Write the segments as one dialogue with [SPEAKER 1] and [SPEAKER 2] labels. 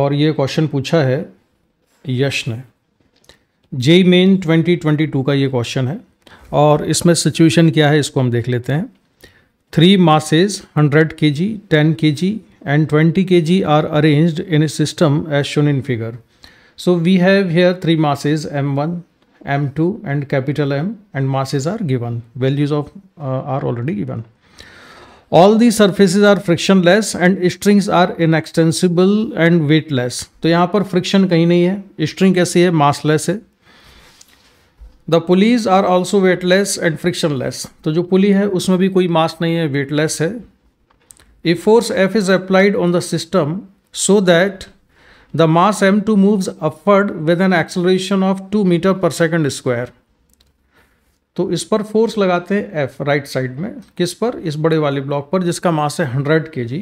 [SPEAKER 1] और ये क्वेश्चन पूछा है यश ने। जेईई मेन 2022 का ये क्वेश्चन है और इसमें सिचुएशन क्या है इसको हम देख लेते हैं। 3 masses 100 kg, 10 kg and 20 kg are arranged in a system as shown in figure. So we have here 3 masses M1, M2 and capital M, and masses are given. Values of are already given. All the surfaces are frictionless and strings are inextensible and weightless. तो यहाँ पर friction कहीं नहीं है, string कैसी है, massless है। The pulleys are also weightless and frictionless. तो जो पुली है उसमें भी कोई मास नहीं है, weightless है। A force F is applied on the system so that the mass M2 moves upward with an acceleration of 2 meter per second square. तो इस पर फोर्स लगाते हैं F राइट साइड में, किस पर, इस बड़े वाले ब्लॉक पर जिसका मास है 100 kg।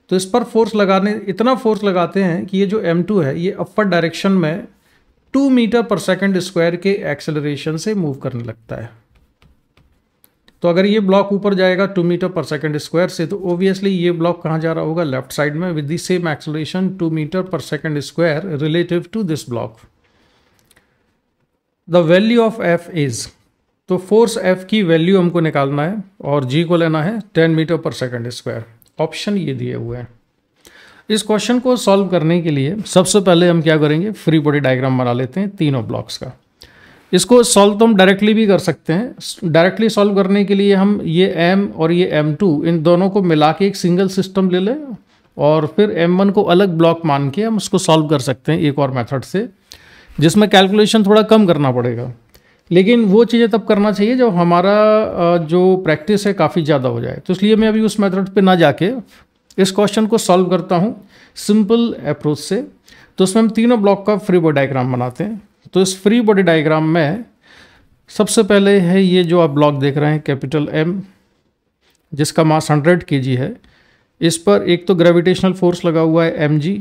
[SPEAKER 1] तो इस पर फोर्स लगाने, इतना फोर्स लगाते हैं कि ये जो M2 है ये अपवर्ड डायरेक्शन में 2 मीटर पर सेकंड स्क्वायर के एक्सेलरेशन से मूव करने लगता है। तो अगर ये ब्लॉक ऊपर जाएगा 2 मीटर पर सेकंड स्क्वायर से, तो ओबियसली ये ब्लॉक कहाँ जा रहा होगा, लेफ्ट साइड में, with the same acceleration 2 metre per second square relative to this block. The value of F is, तो फोर्स F की वैल्यू हमको निकालना है और G को लेना है 10 metre per second square. Option ये दिए हुए हैं। इस क्वेश्चन को सॉल्व करने के लिए सबसे पहले हम क्या करेंगे, फ्री बॉडी डायग्राम बना लेते हैं तीनों ब्लॉक्स का। इसको सॉल्व तो हम डायरेक्टली भी कर सकते हैं। डायरेक्टली सॉल्व करने के लिए हम ये M और ये M2 इन दोनों को मिला के एक सिंगल सिस्टम ले लें और फिर M1 को अलग ब्लॉक मान के हम उसको सॉल्व कर सकते हैं एक और मेथड से, जिसमें कैलकुलेशन थोड़ा कम करना पड़ेगा। लेकिन वो चीज़ें तब करना चाहिए जब हमारा जो प्रैक्टिस है काफ़ी ज़्यादा हो जाए। तो इसलिए मैं अभी उस मेथड पे ना जाके इस क्वेश्चन को सॉल्व करता हूँ सिंपल अप्रोच से। तो उसमें हम तीनों ब्लॉक का फ्री बॉडी डायग्राम बनाते हैं। तो इस फ्री बॉडी डायग्राम में सबसे पहले है ये जो आप ब्लॉक देख रहे हैं कैपिटल M, जिसका मास 100 kg है। इस पर एक तो ग्रेविटेशनल फोर्स लगा हुआ है mg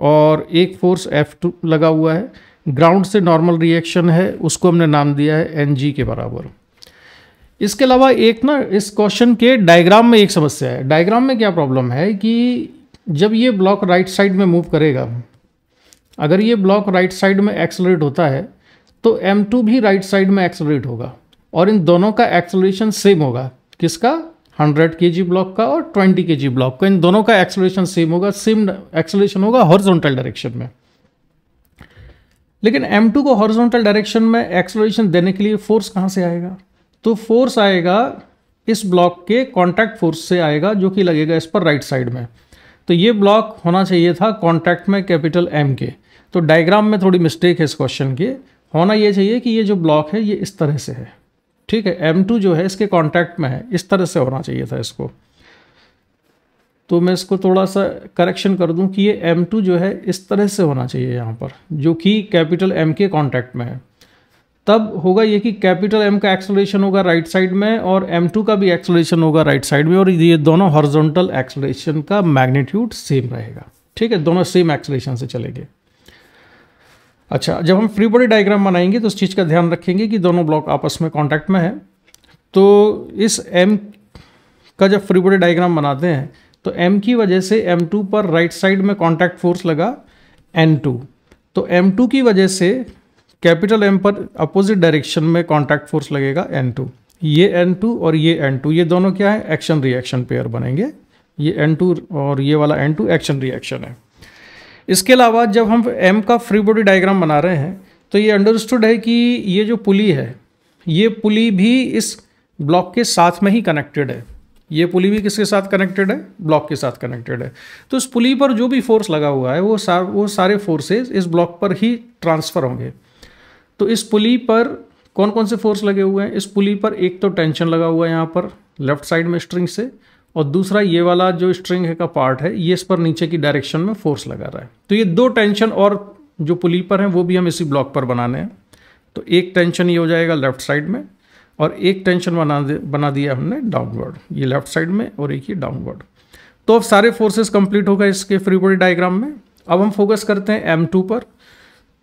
[SPEAKER 1] और एक फोर्स F2 लगा हुआ है। ग्राउंड से नॉर्मल रिएक्शन है, उसको हमने नाम दिया है ng के बराबर। इसके अलावा एक ना इस क्वेश्चन के डायग्राम में एक समस्या है। डायग्राम में क्या प्रॉब्लम है कि जब ये ब्लॉक राइट साइड में मूव करेगा, अगर ये ब्लॉक राइट साइड में एक्सेलरेट होता है तो M2 भी राइट साइड में एक्सेलरेट होगा और इन दोनों का एक्सेलरेशन सेम होगा। किसका, 100 kg ब्लॉक का और 20 kg ब्लॉक का, इन दोनों का एक्सेलरेशन सेम होगा, सेम एक्सेलरेशन होगा हॉरिजॉन्टल डायरेक्शन में। लेकिन M2 को हॉरिजॉन्टल डायरेक्शन में एक्सेलरेशन देने के लिए फोर्स कहाँ से आएगा, तो फोर्स आएगा इस ब्लॉक के कांटेक्ट फोर्स से आएगा, जो कि लगेगा इस पर राइट साइड में। तो ये ब्लॉक होना चाहिए था कांटेक्ट में कैपिटल M के। तो डायग्राम में थोड़ी मिस्टेक है इस क्वेश्चन की। होना ये चाहिए कि ये जो ब्लॉक है ये इस तरह से है, ठीक है, M2 जो है इसके कांटेक्ट में है, इस तरह से होना चाहिए था इसको। तो मैं इसको थोड़ा सा करेक्शन कर दूं कि ये M2 जो है इस तरह से होना चाहिए यहाँ पर, जो कि कैपिटल M के कांटेक्ट में है। तब होगा ये कि कैपिटल M का एक्सेलरेशन होगा राइट साइड में और M2 का भी एक्सेलरेशन होगा राइट साइड में, और ये दोनों हॉरिजॉन्टल एक्सेलरेशन का मैग्नीट्यूड सेम रहेगा, ठीक है, दोनों सेम एक्सेलरेशन से चलेंगे। अच्छा, जब हम फ्री बॉडी डायग्राम बनाएंगे तो उस चीज़ का ध्यान रखेंगे कि दोनों ब्लॉक आपस में कांटेक्ट में है। तो इस M का जब फ्री बॉडी डायग्राम बनाते हैं तो M की वजह से M2 पर राइट साइड में कांटेक्ट फोर्स लगा N2, तो M2 की वजह से कैपिटल M पर अपोजिट डायरेक्शन में कांटेक्ट फोर्स लगेगा N2। ये N2 और ये N2, ये दोनों क्या है, एक्शन रिएक्शन पेयर बनेंगे। ये N2 और ये वाला N2 एक्शन रिएक्शन है। इसके अलावा जब हम M का फ्री बॉडी डायग्राम बना रहे हैं तो ये अंडरस्टूड है कि ये जो पुली है, ये पुली भी इस ब्लॉक के साथ में ही कनेक्टेड है। ये पुली भी किसके साथ कनेक्टेड है, ब्लॉक के साथ कनेक्टेड है। तो इस पुली पर जो भी फोर्स लगा हुआ है वो सारे फोर्सेस इस ब्लॉक पर ही ट्रांसफ़र होंगे। तो इस पुली पर कौन कौन से फोर्स लगे हुए हैं, इस पुली पर एक तो टेंशन लगा हुआ है यहाँ पर लेफ्ट साइड में स्ट्रिंग से, और दूसरा ये वाला जो स्ट्रिंग है का पार्ट है ये इस पर नीचे की डायरेक्शन में फोर्स लगा रहा है। तो ये दो टेंशन और जो पुली पर हैं वो भी हम इसी ब्लॉक पर बनाने हैं। तो एक टेंशन ये हो जाएगा लेफ्ट साइड में और एक टेंशन बना दिया हमने डाउनवर्ड, ये लेफ्ट साइड में और एक ही डाउनवर्ड। तो अब सारे फोर्सेस कंप्लीट हो गए इसके फ्री बॉडी डायग्राम में। अब हम फोकस करते हैं M2 पर।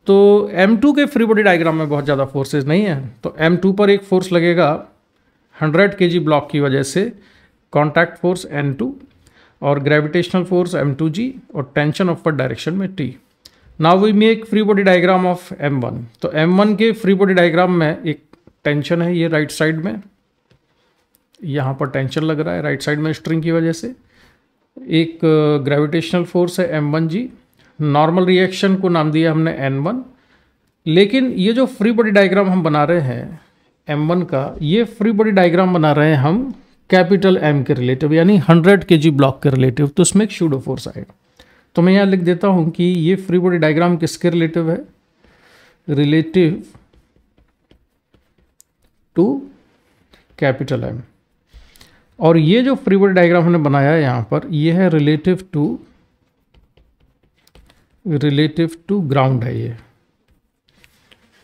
[SPEAKER 1] तो M2 के फ्री बॉडी डायग्राम में बहुत ज़्यादा फोर्सेस नहीं है, तो M2 पर एक फोर्स लगेगा 100 kg ब्लॉक की वजह से, कॉन्टैक्ट फोर्स N2, और ग्रेविटेशनल फोर्स m2g और टेंशन अपवर्ड डायरेक्शन में t। Now we make free body diagram of m1। तो m1 के फ्री बॉडी डायग्राम में एक टेंशन है, ये राइट साइड में, यहाँ पर टेंशन लग रहा है राइट साइड में स्ट्रिंग की वजह से। एक ग्रेविटेशनल फोर्स है m1g, नॉर्मल रिएक्शन को नाम दिया हमने n1। लेकिन ये जो फ्री बॉडी डायग्राम हम बना रहे हैं m1 का, ये फ्री बॉडी डायग्राम बना रहे हैं हम कैपिटल M के रिलेटिव, यानी 100 kg ब्लॉक के रिलेटिव। तो उसमें एक शूडो फोर्स आएगा। तो मैं यहाँ लिख देता हूँ कि ये फ्री बॉडी डायग्राम किसके रिलेटिव है, रिलेटिव टू कैपिटल M। और ये जो फ्री बॉडी डायग्राम हमने बनाया है यहाँ पर, ये है रिलेटिव टू ग्राउंड है ये,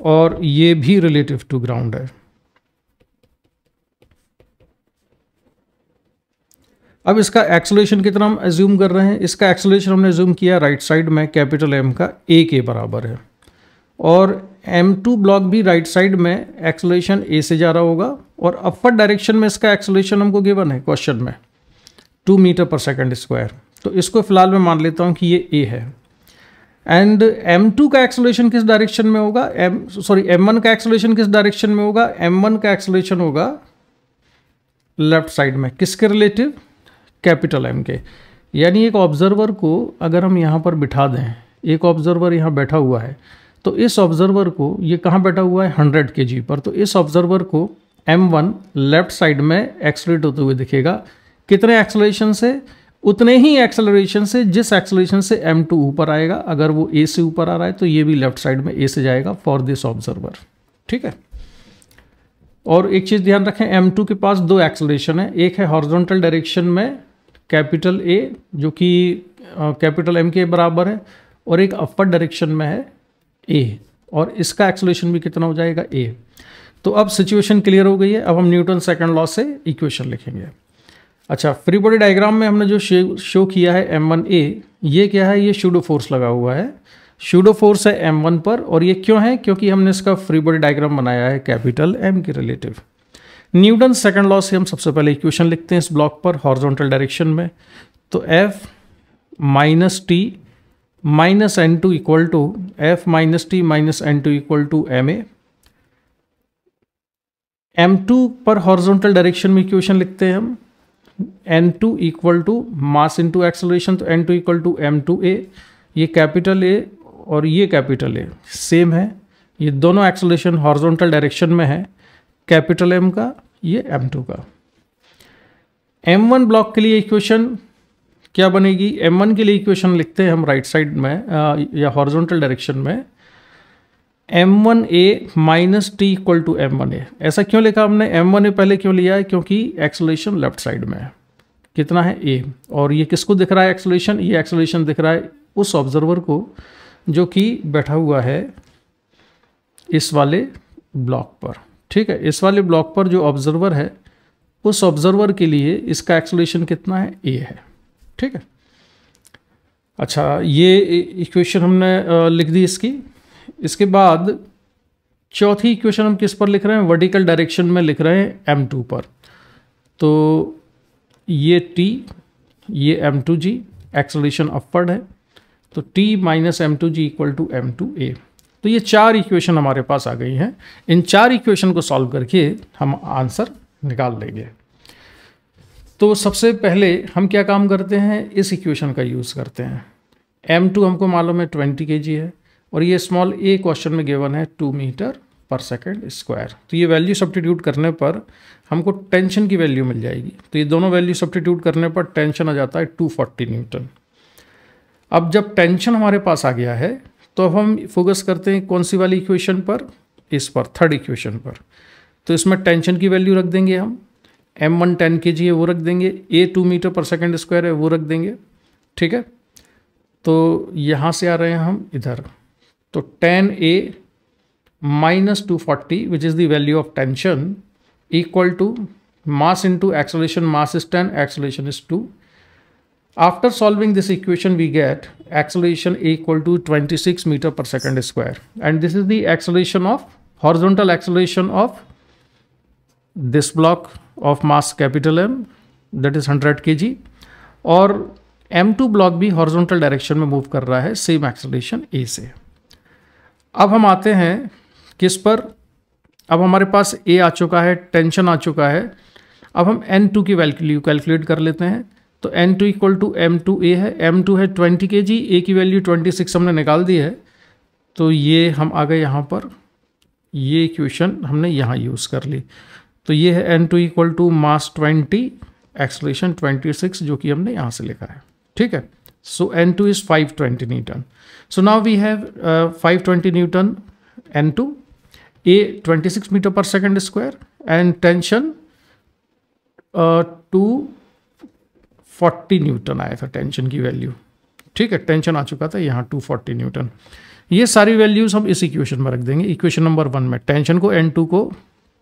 [SPEAKER 1] और ये भी रिलेटिव टू ग्राउंड है। अब इसका एक्सेलरेशन कितना हम एज्यूम कर रहे हैं, इसका एक्सेलरेशन हमने एज्यूम किया राइट साइड में कैपिटल M का a के बराबर है, और m2 ब्लॉक भी राइट साइड में एक्सेलरेशन a से जा रहा होगा, और अपवर्ड डायरेक्शन में इसका एक्सेलरेशन हमको गिवन है क्वेश्चन में 2 मीटर पर सेकंड स्क्वायर। तो इसको फिलहाल मैं मान लेता हूँ कि ये a है। एंड m2 का एक्सेलरेशन किस डायरेक्शन में होगा, m1 का एक्सेलरेशन किस डायरेक्शन में होगा, m1 का एक्सेलरेशन होगा लेफ्ट साइड में, किसके रिलेटिव, कैपिटल M के। यानी एक ऑब्जर्वर को अगर हम यहाँ पर बिठा दें, एक ऑब्जर्वर यहाँ बैठा हुआ है, तो इस ऑब्जर्वर को, ये कहाँ बैठा हुआ है 100 kg पर, तो इस ऑब्जर्वर को m1 लेफ्ट साइड में एक्सेलरेट होते हुए दिखेगा। कितने एक्सेलरेशन से, उतने ही एक्सेलरेशन से जिस एक्सेलरेशन से m2 ऊपर आएगा। अगर वो a से ऊपर आ रहा है तो ये भी लेफ्ट साइड में a से जाएगा फॉर दिस ऑब्जर्वर, ठीक है। और एक चीज़ ध्यान रखें, m2 के पास दो एक्सेलरेशन है, एक है हॉरिजॉन्टल डायरेक्शन में कैपिटल A जो कि कैपिटल M के बराबर है, और एक अपवर्ड डायरेक्शन में है A, और इसका एक्सेलरेशन भी कितना हो जाएगा A। तो अब सिचुएशन क्लियर हो गई है। अब हम न्यूटन सेकंड लॉ से इक्वेशन लिखेंगे। अच्छा, फ्री बॉडी डायग्राम में हमने जो शो किया है m1a, ये क्या है, ये शूडो फोर्स लगा हुआ है, शूडो फोर्स है m1 पर। और ये क्यों है, क्योंकि हमने इसका फ्री बॉडी डायग्राम बनाया है कैपिटल M के रिलेटिव। न्यूटन सेकंड लॉ से हम सबसे पहले इक्वेशन लिखते हैं इस ब्लॉक पर हॉरिजॉन्टल डायरेक्शन में। तो F minus T minus N2 equal to F minus T minus N2 equal to MA। M2 पर हॉरिजॉन्टल डायरेक्शन में इक्वेशन लिखते हैं हम N2 equal to mass into acceleration, तो N2 इक्वल टू M2A। ये capital A और ये capital A same है, ये दोनों एक्सेलरेशन हॉरिजॉन्टल डायरेक्शन में है, कैपिटल M का, ये M2 का। M1 ब्लॉक के लिए इक्वेशन क्या बनेगी, M1 के लिए इक्वेशन लिखते हैं हम राइट साइड में या हॉरिजॉन्टल डायरेक्शन में M1A minus T equal to M1A। ऐसा क्यों लिखा हमने, M1A पहले क्यों लिया है, क्योंकि एक्सेलरेशन लेफ्ट साइड में है, कितना है A, और ये किसको दिख रहा है एक्सेलरेशन, ये एक्सेलरेशन दिख रहा है उस ऑब्जर्वर को जो कि बैठा हुआ है इस वाले ब्लॉक पर, ठीक है। इस वाले ब्लॉक पर जो ऑब्जर्वर है, उस ऑब्जर्वर के लिए इसका एक्सेलरेशन कितना है, A है, ठीक है। अच्छा, ये इक्वेशन हमने लिख दी इसकी। इसके बाद चौथी इक्वेशन हम किस पर लिख रहे हैं, वर्टिकल डायरेक्शन में लिख रहे हैं M2 पर। तो ये T, ये M2G, एक्सेलरेशन अपवर्ड है, तो T minus M2G equal to M2A। तो ये चार इक्वेशन हमारे पास आ गई हैं। इन चार इक्वेशन को सॉल्व करके हम आंसर निकाल लेंगे। तो सबसे पहले हम क्या काम करते हैं, इस इक्वेशन का यूज़ करते हैं। M2 हमको मालूम है 20 kg है, और ये स्मॉल a क्वेश्चन में गिवन है 2 मीटर पर सेकंड स्क्वायर। तो ये वैल्यू सब्स्टिट्यूट करने पर हमको टेंशन की वैल्यू मिल जाएगी। तो ये दोनों वैल्यू सब्स्टिट्यूट करने पर टेंशन आ जाता है 240 न्यूटन। अब जब टेंशन हमारे पास आ गया है, तो अब हम फोकस करते हैं कौन सी वाली इक्वेशन पर, इस पर, थर्ड इक्वेशन पर। तो इसमें टेंशन की वैल्यू रख देंगे हम, M1 10 kg है वो रख देंगे, A 2 metre per second square है वो रख देंगे, ठीक है। तो यहाँ से आ रहे हैं हम इधर, तो 10A minus 240 which is the value of tension equal to mass into acceleration, mass is 10, acceleration is 2। After solving this equation, we get acceleration equal to 26 meter per second square, and this is the acceleration of horizontal acceleration of this block of mass capital M, that is 100 kg, और M2 block भी horizontal direction में move कर रहा है same acceleration A से। अब हम आते हैं किस पर, अब हमारे पास A आ चुका है, टेंशन आ चुका है। अब हम N2 की वैल्यू कैलकुलेट कर लेते हैं। तो N2 इक्वल टू M2A है, M2 है 20 kg, A की वैल्यू 26 हमने निकाल दी है। तो ये हम आ गए यहाँ पर, ये इक्वेशन हमने यहाँ यूज़ कर ली। तो ये है N2 equal to mass 20, acceleration 26, जो कि हमने यहाँ से लिखा है। ठीक है, so N2 is 520 newton. So now we have 520 newton N2, A 26 metre per second square and tension 240 newton आया था टेंशन की वैल्यू। ठीक है, टेंशन आ चुका था यहाँ 240 न्यूटन। ये सारी वैल्यूज हम इस इक्वेशन में रख देंगे। इक्वेशन नंबर 1 में टेंशन को N2 को,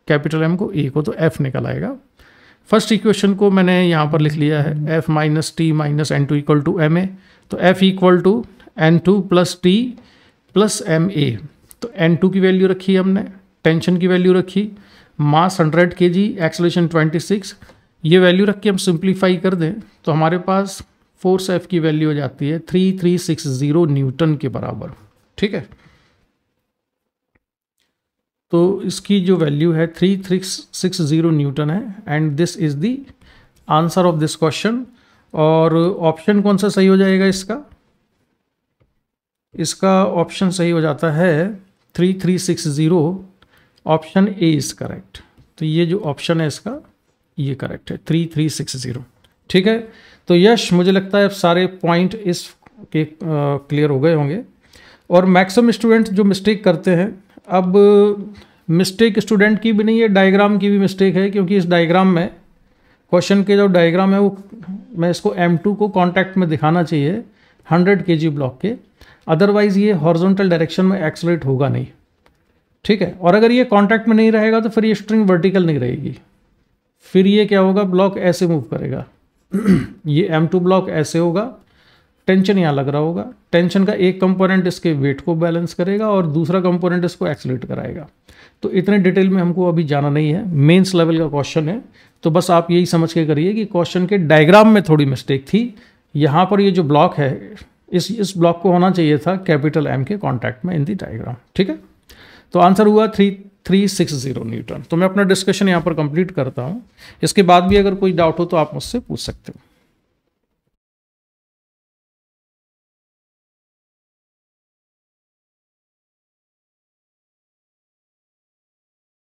[SPEAKER 1] कैपिटल M को, A को, तो F निकल आएगा। फर्स्ट इक्वेशन को मैंने यहाँ पर लिख लिया है F minus T minus N2 equal to MA। तो F equal to N2 plus T plus MA। तो N2 की वैल्यू रखी हमने, टेंशन की वैल्यू रखी, मास 100 kg, एक्सेलरेशन 26। ये वैल्यू रख के हम सिंप्लीफाई कर दें तो हमारे पास फोर्स F की वैल्यू हो जाती है 3360 न्यूटन के बराबर। ठीक है, तो इसकी जो वैल्यू है 3360 न्यूटन है and this is the answer of this question. और ऑप्शन कौन सा सही हो जाएगा इसका? इसका ऑप्शन सही हो जाता है 3360, ऑप्शन ए इज करेक्ट। तो ये जो ऑप्शन है इसका, ये करेक्ट है 3360। ठीक है, तो यश मुझे लगता है अब सारे पॉइंट इस के क्लियर हो गए होंगे। और मैक्सिमम स्टूडेंट जो मिस्टेक करते हैं, अब मिस्टेक स्टूडेंट की भी नहीं है, डायग्राम की भी मिस्टेक है, क्योंकि इस डायग्राम में, क्वेश्चन के जो डायग्राम है वो मैं इसको M2 को कॉन्टैक्ट में दिखाना चाहिए 100 kg ब्लॉक के, अदरवाइज ये हॉरिजॉन्टल डायरेक्शन में एक्सेलरेट होगा नहीं। ठीक है, और अगर ये कॉन्टैक्ट में नहीं रहेगा तो फिर ये स्ट्रिंग वर्टिकल नहीं रहेगी, फिर ये क्या होगा, ब्लॉक ऐसे मूव करेगा। ये M2 ब्लॉक ऐसे होगा, टेंशन यहाँ लग रहा होगा, टेंशन का एक कंपोनेंट इसके वेट को बैलेंस करेगा और दूसरा कंपोनेंट इसको एक्सेलरेट कराएगा। तो इतने डिटेल में हमको अभी जाना नहीं है, मेंस लेवल का क्वेश्चन है, तो बस आप यही समझ के करिए कि क्वेश्चन के डायग्राम में थोड़ी मिस्टेक थी। यहाँ पर ये जो ब्लॉक है, इस ब्लॉक को होना चाहिए था कैपिटल M के कॉन्टैक्ट में इन दी डायग्राम। ठीक है, तो आंसर हुआ 3360 न्यूटन। तो मैं अपना डिस्कशन यहाँ पर कंप्लीट करता हूँ। इसके बाद भी अगर कोई डाउट हो तो आप मुझसे पूछ सकते हो।